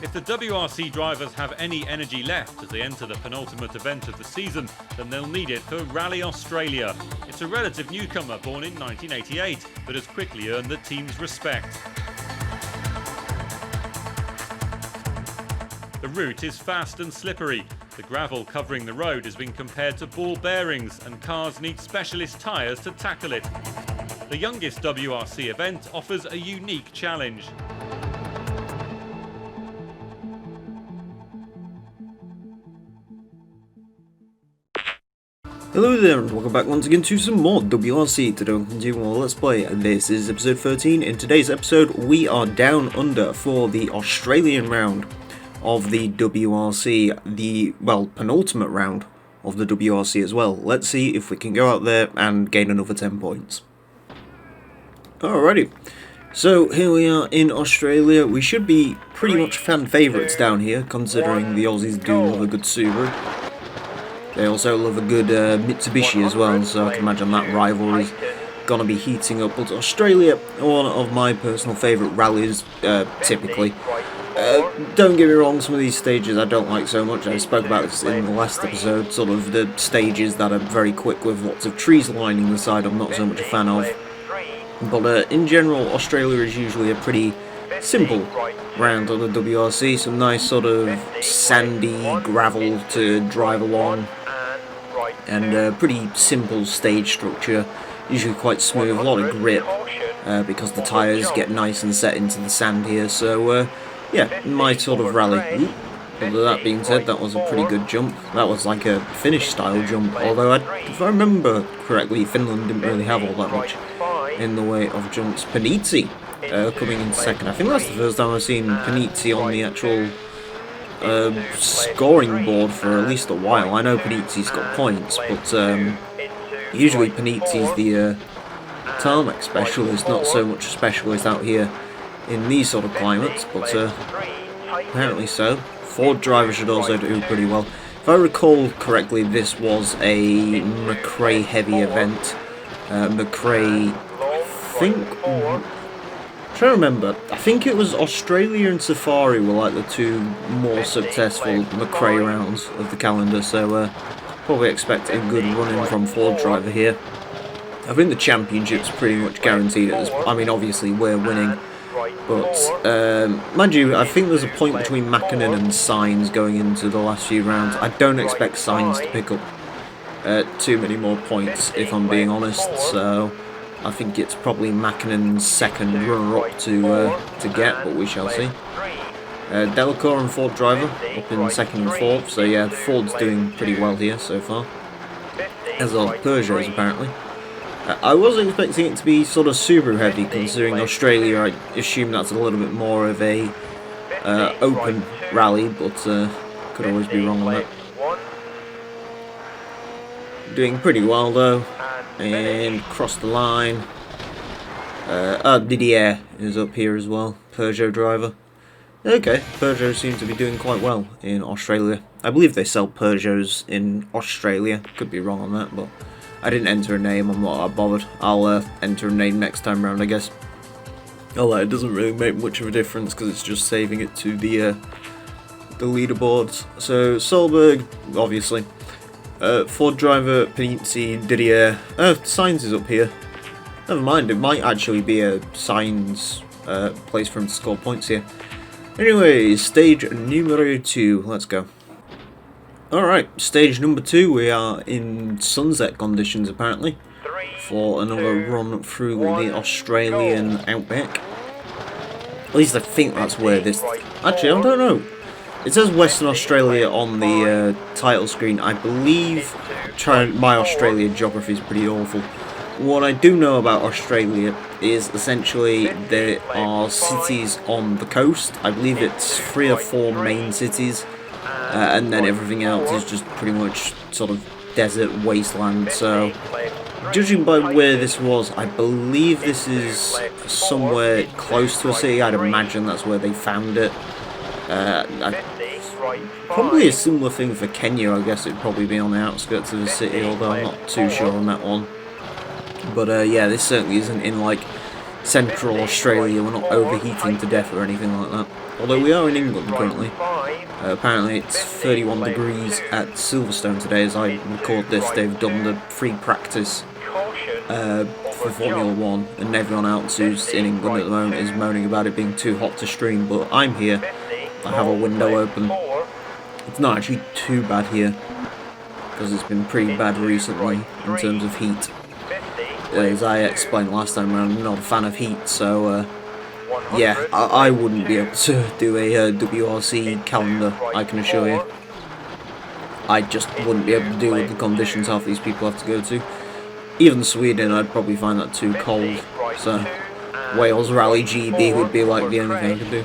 If the WRC drivers have any energy left as they enter the penultimate event of the season, then they'll need it for Rally Australia. It's a relative newcomer born in 1988, but has quickly earned the team's respect. The route is fast and slippery. The gravel covering the road has been compared to ball bearings, and cars need specialist tyres to tackle it. The youngest WRC event offers a unique challenge. Hello there and welcome back once again to some more WRC. Today we'll continue more Let's Play, and this is episode 13. In today's episode we are down under for the Australian round of the WRC, the, well, penultimate round of the WRC as well. Let's see if we can go out there and gain another 10 points. Alrighty, so here we are in Australia. We should be pretty much fan favourites down here, considering the Aussies do love a good Subaru. They also love a good Mitsubishi as well, so I can imagine that rivalry's gonna be heating up. But Australia, one of my personal favourite rallies, typically. Don't get me wrong, some of these stages I don't like so much. I spoke about this in the last episode, sort of the stages that are very quick with lots of trees lining the side I'm not so much a fan of. But in general, Australia is usually a pretty simple round on the WRC. Some nice sort of sandy gravel to drive along, and pretty simple stage structure, usually quite smooth, a lot of grip because the tyres get nice and set into the sand here, so yeah, my sort of rally. But with that being said, that was a pretty good jump. That was like a Finnish style jump, although if I remember correctly, Finland didn't really have all that much in the way of jumps. Panizzi coming in second. I think that's the first time I've seen Panizzi on the actual scoring board for at least a while. I know Panizzi's got points, but usually Panizzi's the tarmac specialist, not so much a specialist out here in these sort of climates, but apparently so. Ford driver should also do pretty well. If I recall correctly, this was a McRae heavy event. McRae, I think, I'm trying to remember, I think it was Australia and Safari were like the two more successful McRae rounds of the calendar, so probably expect a good run-in from Ford driver here. I think the championship's pretty much guaranteed at this point. I mean, obviously we're winning, but mind you, I think there's a point between Mäkinen and Sainz going into the last few rounds. I don't expect Sainz to pick up too many more points, if I'm being honest, so I think it's probably Mäkinen's second runner-up to get, but we shall see. Delacour and Ford driver up in second and fourth, so yeah, Ford's doing pretty well here so far, as are Peugeots apparently. I was expecting it to be sort of Subaru heavy, considering Australia. I assume that's a little bit more of a open rally, but could always be wrong on that. Doing pretty well though, and cross the line. Didier is up here as well, Peugeot driver. Okay, Peugeot seems to be doing quite well in Australia. I believe they sell Peugeots in Australia, could be wrong on that, but I didn't enter a name, I'm not that bothered. I'll enter a name next time round, I guess. Although it doesn't really make much of a difference because it's just saving it to the leaderboards. So Solberg, obviously. Ford driver, Panizzi, Didier. Sainz is up here. Never mind, it might actually be a Sainz place for him to score points here. Anyway, stage numero 2, let's go. Alright, stage number 2, we are in sunset conditions apparently, for another run through the Australian Outback. At least I think that's where this... Actually, I don't know. It says Western Australia on the title screen. I believe my Australian geography is pretty awful. What I do know about Australia is essentially there are cities on the coast. I believe it's 3 or 4 main cities, and then everything else is just pretty much sort of desert wasteland. So, judging by where this was, I believe this is somewhere close to a city. I'd imagine that's where they found it. Probably a similar thing for Kenya, I guess it'd probably be on the outskirts of the city, although I'm not too sure on that one. But yeah, this certainly isn't in like Central Australia. We're not overheating to death or anything like that. Although we are in England currently. Apparently it's 31 degrees at Silverstone today as I record this. They've done the free practice for Formula 1, and everyone else who's in England at the moment is moaning about it being too hot to stream, but I'm here. I have a window open. It's not actually too bad here, because it's been pretty bad recently in terms of heat. As I explained last time around, I'm not a fan of heat, so yeah, I wouldn't be able to do a WRC calendar, I can assure you. I just wouldn't be able to deal with the conditions half these people have to go to. Even Sweden, I'd probably find that too cold, so Wales Rally GB would be like the only thing I could do.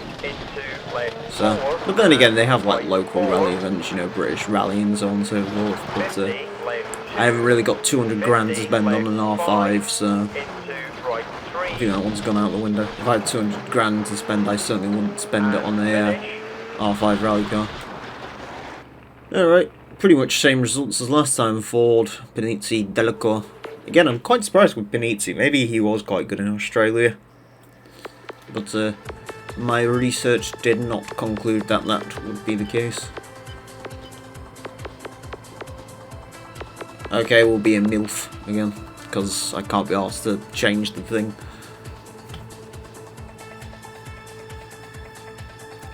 So, but then again, they have like local rally events, you know, British Rally and so on and so forth, but I haven't really got 200 grand to spend on an R5, so I think that one's gone out the window. If I had 200 grand to spend, I certainly wouldn't spend it on a R5 rally car. Alright, pretty much same results as last time. Ford, Panizzi, Delacour. Again, I'm quite surprised with Panizzi. Maybe he was quite good in Australia. But my research did not conclude that that would be the case. Okay, we'll be a MILF again, because I can't be asked to change the thing.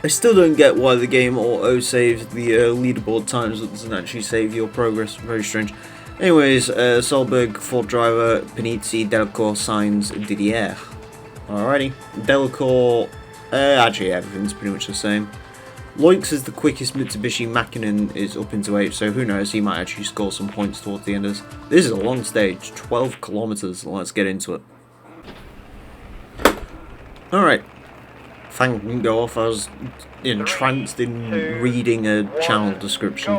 I still don't get why the game auto-saves the leaderboard times, but doesn't actually save your progress. Very strange. Anyways, Solberg, Ford driver, Panizzi, Delacour, Sainz, Didier. Alrighty. Delacour, actually everything's pretty much the same. Loix is the quickest Mitsubishi. Mäkinen is up into 8th, so who knows, he might actually score some points towards the end of this. This is a long stage, 12 kilometers, let's get into it. Alright. Fan can go off, I was entranced in reading a channel description.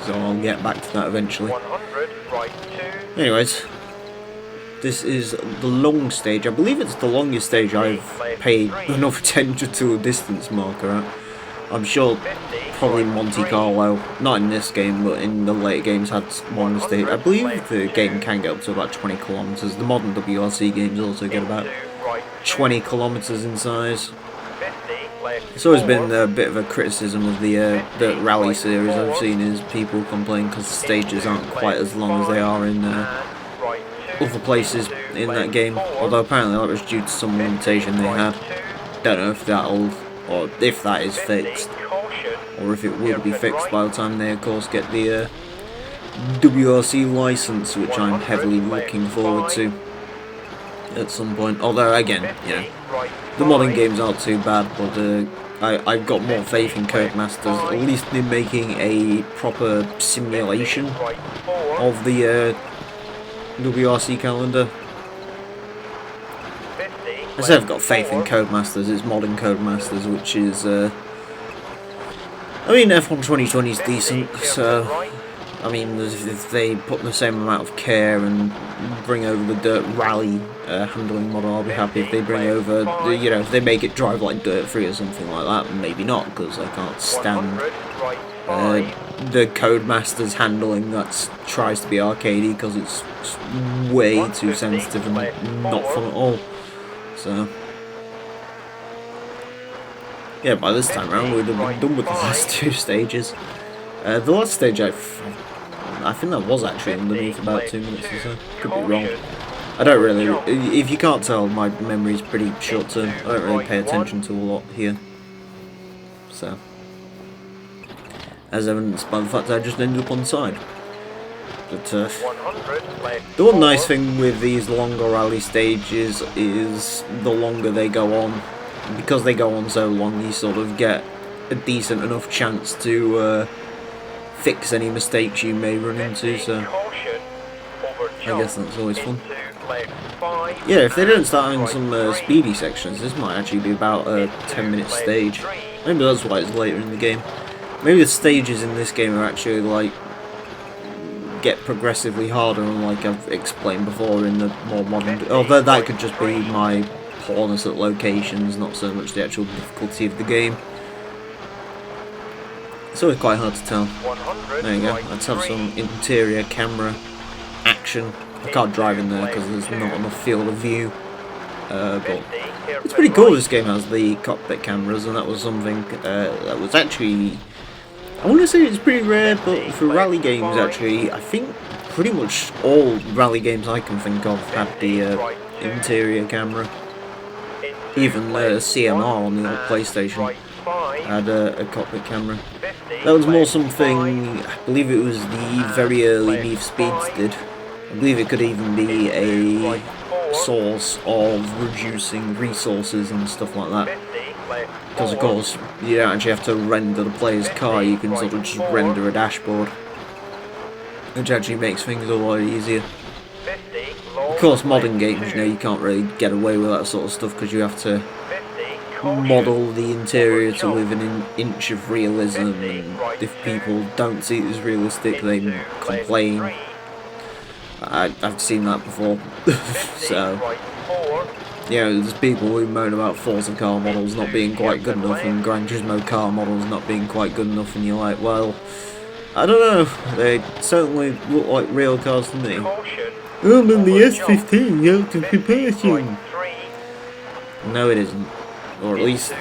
So I'll get back to that eventually. Anyways, this is the long stage. I believe it's the longest stage I've paid enough attention to a distance marker at. I'm sure probably Monte Carlo, not in this game, but in the later games had longer stage. I believe the game can get up to about 20 kilometers. The modern WRC games also get about 20 kilometers in size. It's always been a bit of a criticism of the rally series I've seen is people complain because the stages aren't quite as long as they are in other places in that game. Although apparently that was due to some limitation they had. Don't know if that'll, or if that is fixed, or if it will be fixed by the time they of course get the WRC license, which I'm heavily looking forward to at some point. Although again, you know, the modding games aren't too bad, but I've got more faith in Codemasters, at least in making a proper simulation of the WRC calendar. I say I've got faith in Codemasters, it's modding Codemasters, which is, I mean, F1 2020 is decent, so, I mean, if they put the same amount of care and bring over the dirt rally handling model, I'll be happy. If they bring over, you know, if they make it drive like dirt free or something like that, maybe not, because I can't stand the Codemasters handling that tries to be arcadey, because it's way too sensitive and not fun at all. So, yeah, by this time around we'd have been done with the last two stages. The last stage I think that was actually underneath about 2 minutes or so. Could be wrong. I don't really, if you can't tell, my memory's pretty short term. I don't really pay attention to a lot here. So, as evidenced by the fact I just ended up on the side. But the one nice thing with these longer rally stages is the longer they go on. Because they go on so long, you sort of get a decent enough chance to fix any mistakes you may run into, so I guess that's always fun. Yeah, if they don't start having some speedy sections, this might actually be about a 10-minute stage. Maybe that's why it's later in the game. Maybe the stages in this game are actually like get progressively harder, and like I've explained before in the more modern. Although that could just be my poorness at locations, not so much the actual difficulty of the game. It's always quite hard to tell. There you go. Let's have some interior camera action. I can't drive in there because there's not enough field of view. but it's pretty cool. This game has the cockpit cameras, and that was something that was actually, I want to say it's pretty rare, but for rally games actually, I think pretty much all rally games I can think of had the interior camera. Even CMR on the old PlayStation had a cockpit camera. That was more something, I believe it was the very early Need for Speeds did. I believe it could even be a source of reducing resources and stuff like that. Because of course, you don't actually have to render the player's car, you can sort of just render a dashboard. Which actually makes things a lot easier. Of course, modern games, you know, you can't really get away with that sort of stuff because you have to model the interior to within an inch of realism, and if people don't see it as realistic, they complain. I've seen that before. So, you know, there's people who moan about Forza car models not being quite good enough and Gran Turismo car models not being quite good enough, and you're like, well, I don't know, they certainly look like real cars to me. Oh, but the S15, you have to comparison. No, it isn't. Or at least,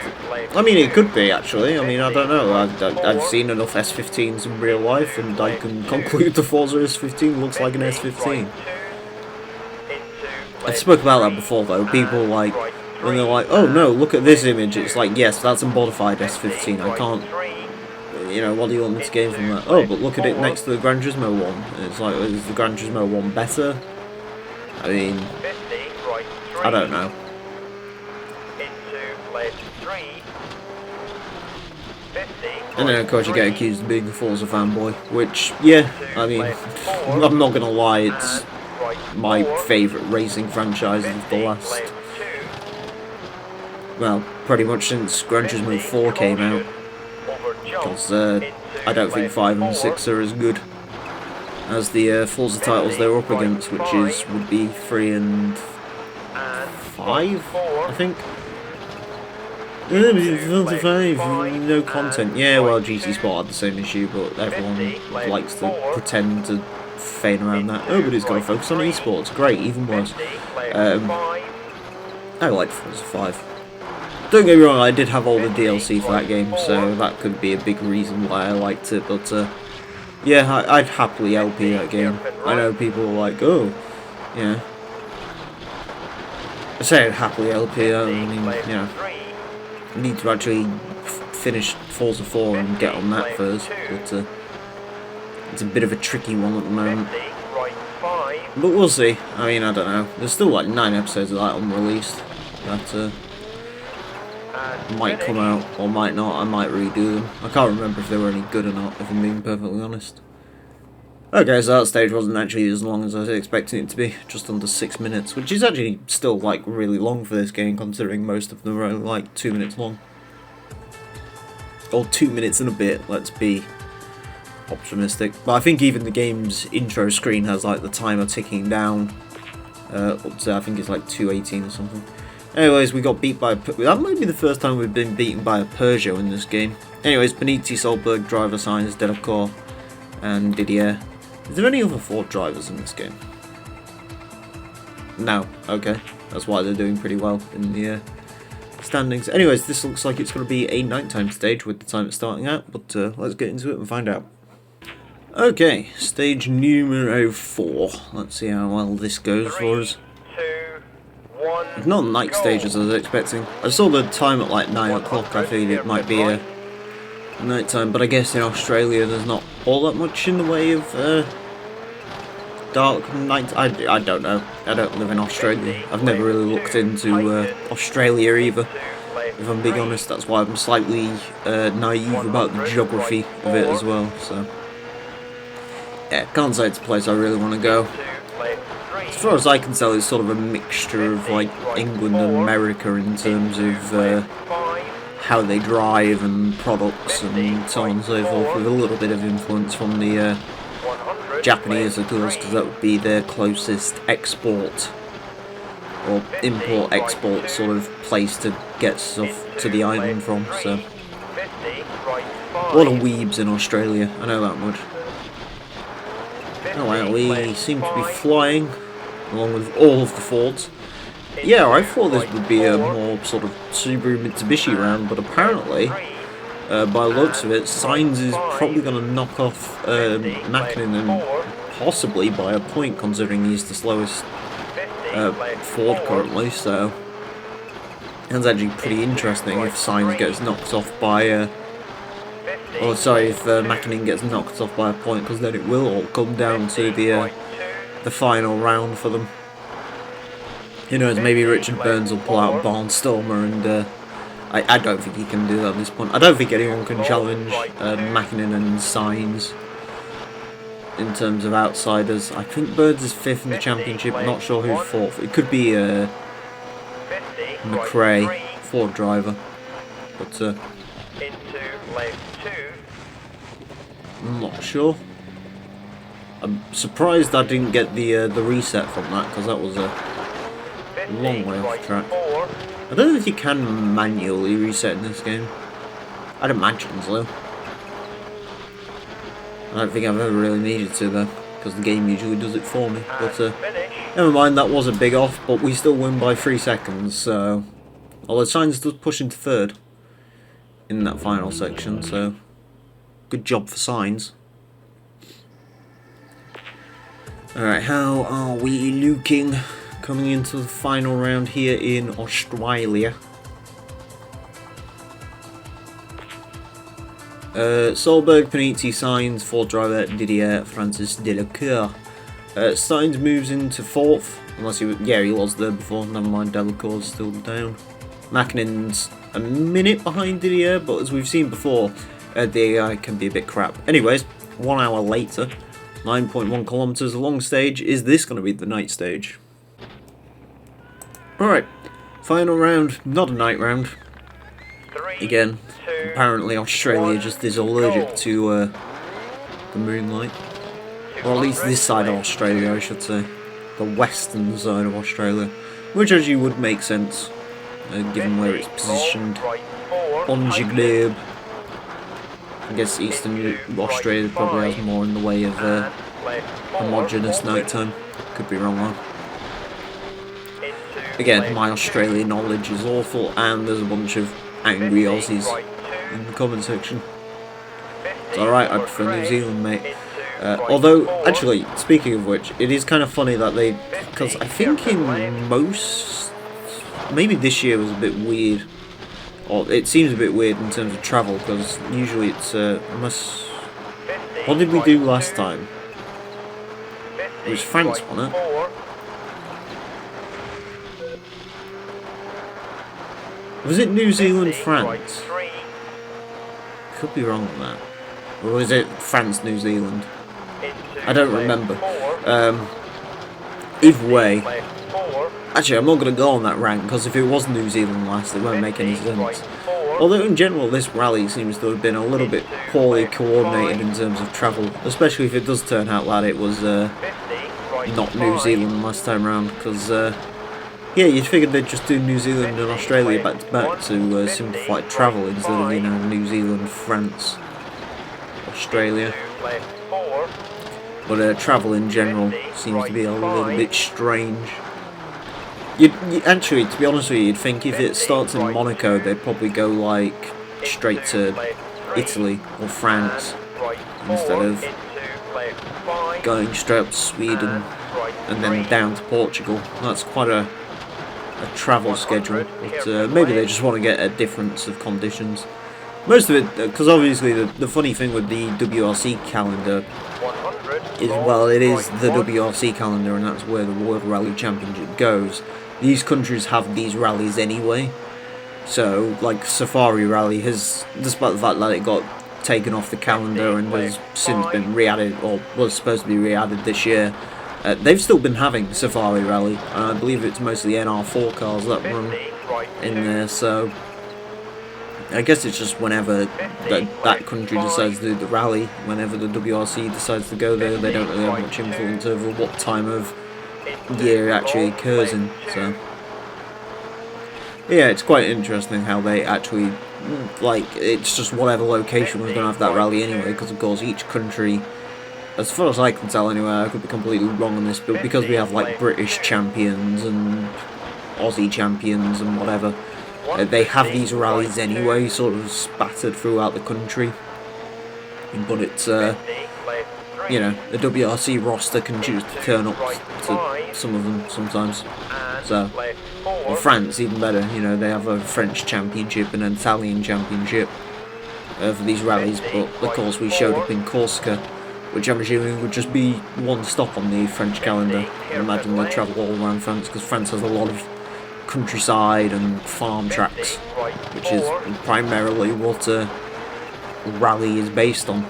I mean, it could be actually. I mean, I don't know. I've seen enough S15s in real life, and I can conclude the Forza S15 looks like an S15. I've spoken about that before, though. People like, when they're like, "Oh no, look at this image." It's like, yes, that's a modified S15. I can't. You know, what do you want me to gain from that? Oh, but look at it next to the Gran Turismo one. It's like, is the Gran Turismo one better? I mean, I don't know. And then of course you get accused of being a Forza fanboy, which, yeah, I mean, I'm not gonna lie, it's my favourite racing franchise of the last, well, pretty much since Gran Turismo 4 came out, because I don't think 5 and 6 are as good as the Forza titles they're up against, which would be 3 and 5, I think. Yeah, but 5, no content. Yeah, well, GT Sport had the same issue, but everyone likes to pretend to feign around that. Oh, but it's got to focus on esports. Great, even worse. I liked Forza 5. Don't get me wrong, I did have all the DLC for that game, so that could be a big reason why I liked it, but yeah, I'd happily LP that game. I know people are like, oh, yeah. I say I'd happily LP, I mean, you know, I need to actually finish Forza 4 and get on that first, but it's a bit of a tricky one at the moment. But we'll see. I mean, I don't know. There's still like 9 episodes of that unreleased that might come out or might not. I might redo them. I can't remember if they were any good or not, if I'm being perfectly honest. Okay, so that stage wasn't actually as long as I was expecting it to be, just under 6 minutes, which is actually still like really long for this game, considering most of them are only like 2 minutes long. Or 2 minutes and a bit, let's be optimistic. But I think even the game's intro screen has like the timer ticking down up to, I think it's like 2:18 or something. Anyways, we got beat by that might be the first time we've been beaten by a Peugeot in this game. Anyways, Beniti, Solberg, driver signs, Delacour, and Didier. Is there any other Ford drivers in this game? No. Okay. That's why they're doing pretty well in the standings. Anyways, this looks like it's going to be a nighttime stage with the time it's starting at, but let's get into it and find out. Okay, stage numero 4. Let's see how well this goes for us. It's not a night stage as I was expecting. I saw the time at like 9 o'clock, I figured it might be a night time, but I guess in Australia there's not all that much in the way of dark night. I don't know. I don't live in Australia. I've never really looked into Australia either, if I'm being honest. That's why I'm slightly naive about the geography of it as well. So yeah, can't say it's a place I really want to go. As far as I can tell, it's sort of a mixture of like England and America in terms of how they drive and products and so on and so forth, with a little bit of influence from the Japanese, of course, because that would be their closest export or import-export sort of place to get stuff to the island from. So a lot of weebs in Australia, I know that much. Oh wow, we seem to be flying along with all of the Fords. yeah, I thought this would be a more sort of Subaru Mitsubishi round, but apparently, by the looks of it, Sainz is probably going to knock off Mäkinen, possibly by a point, considering he's the slowest Ford currently, so that's actually pretty interesting if Sainz gets knocked off by or sorry, if Mäkinen gets knocked off by a point, because then it will all come down to the final round for them. Who knows, maybe Richard Burns will pull out Barnstormer, and I don't think he can do that at this point. I don't think anyone can challenge Mäkinen and Sainz in terms of outsiders. I think Burns is 5th in the championship, I'm not sure who's 4th. It could be McRae, Ford driver, but I'm not sure. I'm surprised I didn't get the reset from that, because that was a long way off track. I don't know if you can manually reset in this game. I'd imagine so. I don't think I've ever really needed to though, because the game usually does it for me. But never mind, that was a big off, but we still win by 3 seconds, so... Although Sainz does push into 3rd in that final section, so... Good job for Sainz. Alright, how are we looking coming into the final round here in Australia? Solberg, Panizzi, Sainz, Ford driver, Didier, Francis Delacour. Sainz moves into 4th, unless he was, yeah, he was there before, never mind, Delacour's still down. Mäkinen's a minute behind Didier, but as we've seen before, the AI can be a bit crap. Anyways, 1 hour later, 9.1 kilometers long stage. Is this going to be the night stage? Alright, final round, not a night round. Again, apparently Australia just is allergic to the moonlight. Or at least this side of Australia, I should say. The western side of Australia. Which actually would make sense, given where it's positioned on the globe. I guess eastern Australia probably has more in the way of homogeneous nighttime. Could be wrong though. Again, my Australian knowledge is awful, and there's a bunch of angry Aussies in the comment section. It's alright, I prefer New Zealand, mate. Although, actually, speaking of which, it is kind of funny that they... Because I think in most... Maybe this year was a bit weird. Or it seems a bit weird in terms of travel, because usually it's... What did we do last time? It was France, wasn't it? Was it New Zealand, France? Could be wrong on that. Or was it France, New Zealand? I don't remember. Either way, actually I'm not going to go on that rank, because if it was New Zealand last, it won't make any sense. Although in general this rally seems to have been a little bit poorly coordinated in terms of travel, especially if it does turn out that it was not New Zealand last time round, because yeah, you'd figured they'd just do New Zealand and Australia back to back to simplify travel instead of, you know, New Zealand, France, Australia. But travel in general seems to be a little bit strange. You actually, to be honest with you, you'd think if it starts in Monaco, they'd probably go like straight to Italy or France instead of going straight up to Sweden and then down to Portugal. That's quite a travel schedule, but maybe they just want to get a difference of conditions. Most of it, because obviously the funny thing with the WRC calendar is, well, it is the WRC calendar, and that's where the World Rally Championship goes. These countries have these rallies anyway, so like Safari Rally has, despite the fact that it got taken off the calendar and has since been re-added, or was supposed to be re-added this year, they've still been having Safari Rally, and I believe it's mostly NR4 cars that run in there, so I guess it's just whenever that country decides to do the rally, whenever the WRC decides to go there, they don't really have much influence over what time of year it actually occurs in, so yeah, it's quite interesting how they actually, like, it's just whatever location was going to have that rally anyway, because of course each country, as far as I can tell anyway, I could be completely wrong on this, but because we have like British champions and Aussie champions and whatever. They have these rallies anyway, sort of spattered throughout the country. But it's, you know, the WRC roster can choose to turn up to some of them sometimes. So, in France, even better, you know, they have a French championship and an Italian championship for these rallies. But of course, we showed up in Corsica, which I'm assuming would just be one stop on the French calendar. I imagine they travel all around France, because France has a lot of countryside and farm tracks, which is primarily what rally is based on.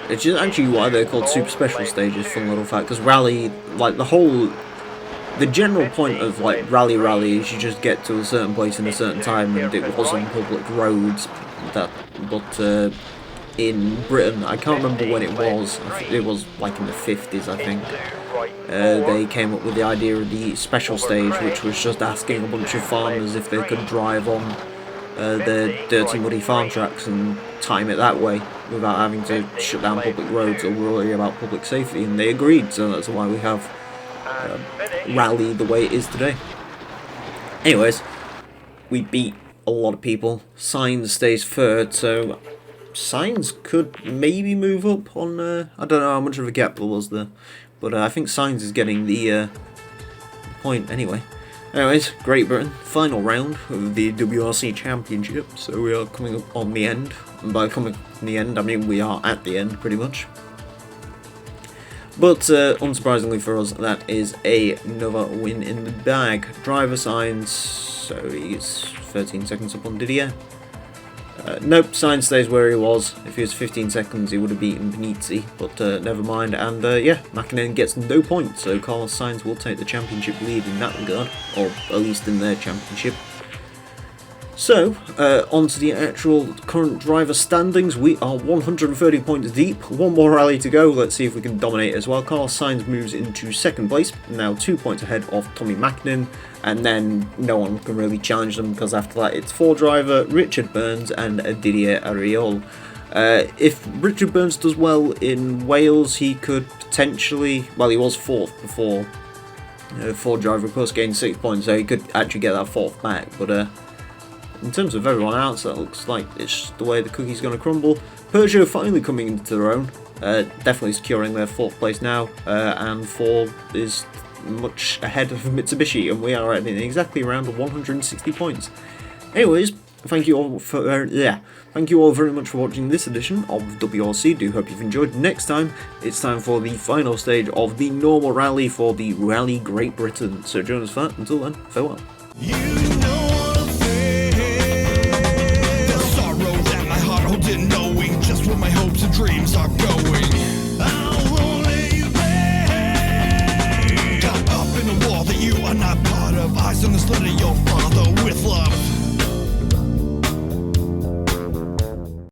It's just actually why they're called super special stages, fun little fact, because rally, like the general point of like rally is you just get to a certain place in a certain time, and it was on public roads. But in Britain, I can't remember when it was. It was like in the 50s, I think. They came up with the idea of the special stage, which was just asking a bunch of farmers if they could drive on their dirty, muddy farm tracks and time it that way without having to shut down public roads or worry about public safety, and they agreed, so that's why we have rally the way it is today. Anyways, we beat a lot of people. Signs stays third, so Signs could maybe move up on, I don't know how much of a gap there was there, but I think Signs is getting the point anyway. Anyways, Great Britain, final round of the WRC Championship, so we are coming up on the end. And by coming on the end, I mean we are at the end, pretty much. But, unsurprisingly for us, that is another win in the bag. Driver Signs, so he's 13 seconds up on Didier. Nope, Sainz stays where he was. If he was 15 seconds, he would have beaten Benizzi, but never mind. And yeah, Mäkinen gets no points, so Carlos Sainz will take the championship lead in that regard, or at least in their championship. So, on to the actual current driver standings. We are 130 points deep, one more rally to go. Let's see if we can dominate as well. Carlos Sainz moves into second place, now 2 points ahead of Tommy Mäkinen, and then no one can really challenge them, because after that it's four driver, Richard Burns and Didier Ariol. If Richard Burns does well in Wales, he could potentially, well, he was fourth before, four driver of course gained 6 points, so he could actually get that fourth back, but in terms of everyone else, that looks like it's the way the cookie's going to crumble. Peugeot finally coming into their own, definitely securing their fourth place now, and Ford is much ahead of Mitsubishi, and we are at exactly around 160 points. Anyways, thank you all very much for watching this edition of WRC. Do hope you've enjoyed. Next time, it's time for the final stage of the normal rally for the Rally Great Britain. So join us for that. Until then, farewell. Knowing just where my hopes and dreams are going, I'll only you pay. Got up in a war that you are not part of. Eyes on the slit of your father.